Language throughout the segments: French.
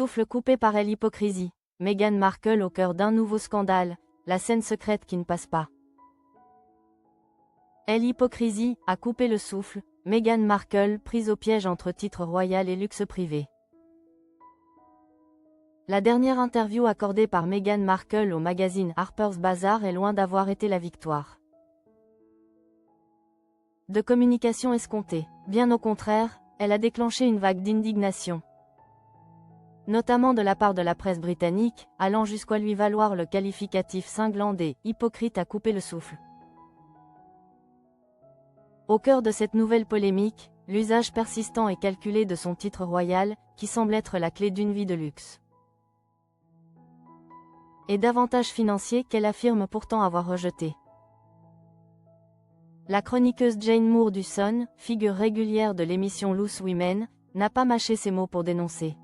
souffle coupé par elle. Hypocrisie. Meghan Markle au cœur d'un nouveau scandale, la scène secrète qui ne passe pas. Elle hypocrisie, a coupé le souffle, Meghan Markle prise au piège entre titre royal et luxe privé. La dernière interview accordée par Meghan Markle au magazine Harper's Bazaar est loin d'avoir été la victoire de communication escomptée. Bien au contraire, elle a déclenché une vague d'indignation, notamment de la part de la presse britannique, allant jusqu'à lui valoir le qualificatif cinglant d'« hypocrite » à couper le souffle. Au cœur de cette nouvelle polémique, l'usage persistant et calculé de son titre royal, qui semble être la clé d'une vie de luxe et d'avantages financiers qu'elle affirme pourtant avoir rejetés. La chroniqueuse Jane Moore du Sun, figure régulière de l'émission Loose Women, n'a pas mâché ses mots pour dénoncer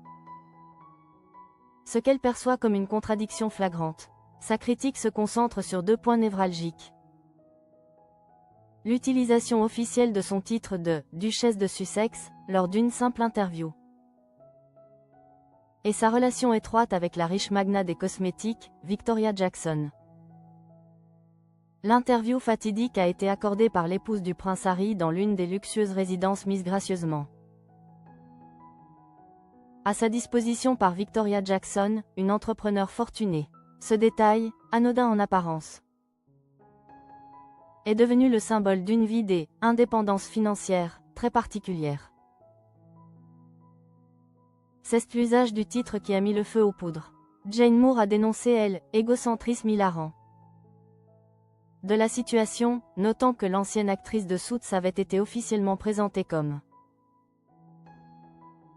ce qu'elle perçoit comme une contradiction flagrante. Sa critique se concentre sur deux points névralgiques. L'utilisation officielle de son titre de « Duchesse de Sussex » lors d'une simple interview, et sa relation étroite avec la riche magnat des cosmétiques, Victoria Jackson. L'interview fatidique a été accordée par l'épouse du prince Harry dans l'une des luxueuses résidences mises gracieusement à sa disposition par Victoria Jackson, une entrepreneur fortunée. Ce détail, anodin en apparence, est devenu le symbole d'une vie des indépendances financières très particulière. C'est l'usage du titre qui a mis le feu aux poudres. Jane Moore a dénoncé, elle, égocentrisme hilarant de la situation, notant que l'ancienne actrice de Suits avait été officiellement présentée comme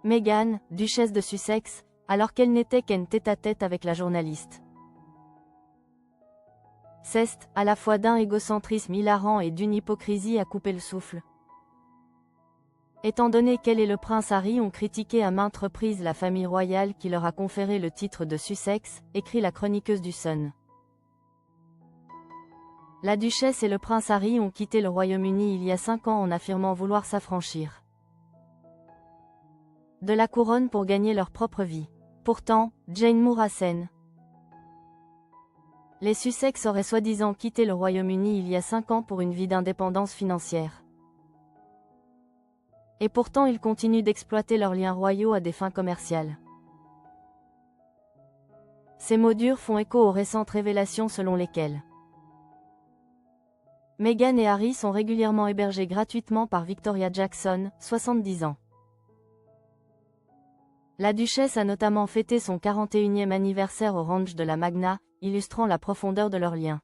Meghan, duchesse de Sussex, alors qu'elle n'était qu'un tête-à-tête avec la journaliste. C'est, à la fois d'un égocentrisme hilarant et d'une hypocrisie à couper le souffle. Étant donné qu'elle et le prince Harry ont critiqué à maintes reprises la famille royale qui leur a conféré le titre de Sussex, écrit la chroniqueuse du Sun. La duchesse et le prince Harry ont quitté le Royaume-Uni il y a 5 ans en affirmant vouloir s'affranchir de la couronne pour gagner leur propre vie. Pourtant, Jane Moore assène. Les Sussex auraient soi-disant quitté le Royaume-Uni il y a 5 ans pour une vie d'indépendance financière. Et pourtant ils continuent d'exploiter leurs liens royaux à des fins commerciales. Ces mots durs font écho aux récentes révélations selon lesquelles Meghan et Harry sont régulièrement hébergés gratuitement par Victoria Jackson, 70 ans. La duchesse a notamment fêté son 41e anniversaire au ranch de la Magna, illustrant la profondeur de leurs liens.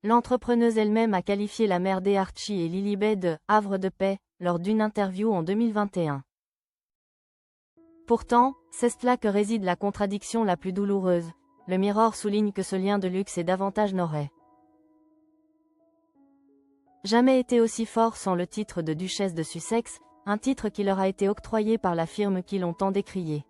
L'entrepreneuse elle-même a qualifié la mère d'Archie et Lilibet de « havre de paix » lors d'une interview en 2021. Pourtant, c'est là que réside la contradiction la plus douloureuse. Le Mirror souligne que ce lien de luxe et d'avantage n'aurait jamais été aussi fort sans le titre de duchesse de Sussex, un titre qui leur a été octroyé par la firme qui l'ont tant décrié.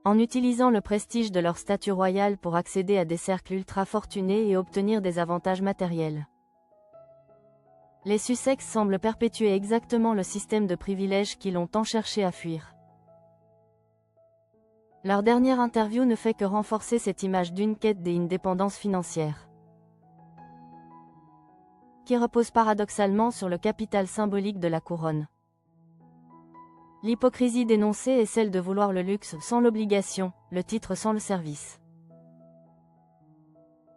En utilisant le prestige de leur statut royal pour accéder à des cercles ultra fortunés et obtenir des avantages matériels. Les Sussex semblent perpétuer exactement le système de privilèges qu'ils ont tant cherché à fuir. Leur dernière interview ne fait que renforcer cette image d'une quête des indépendances financières, qui repose paradoxalement sur le capital symbolique de la couronne. L'hypocrisie dénoncée est celle de vouloir le luxe sans l'obligation, le titre sans le service.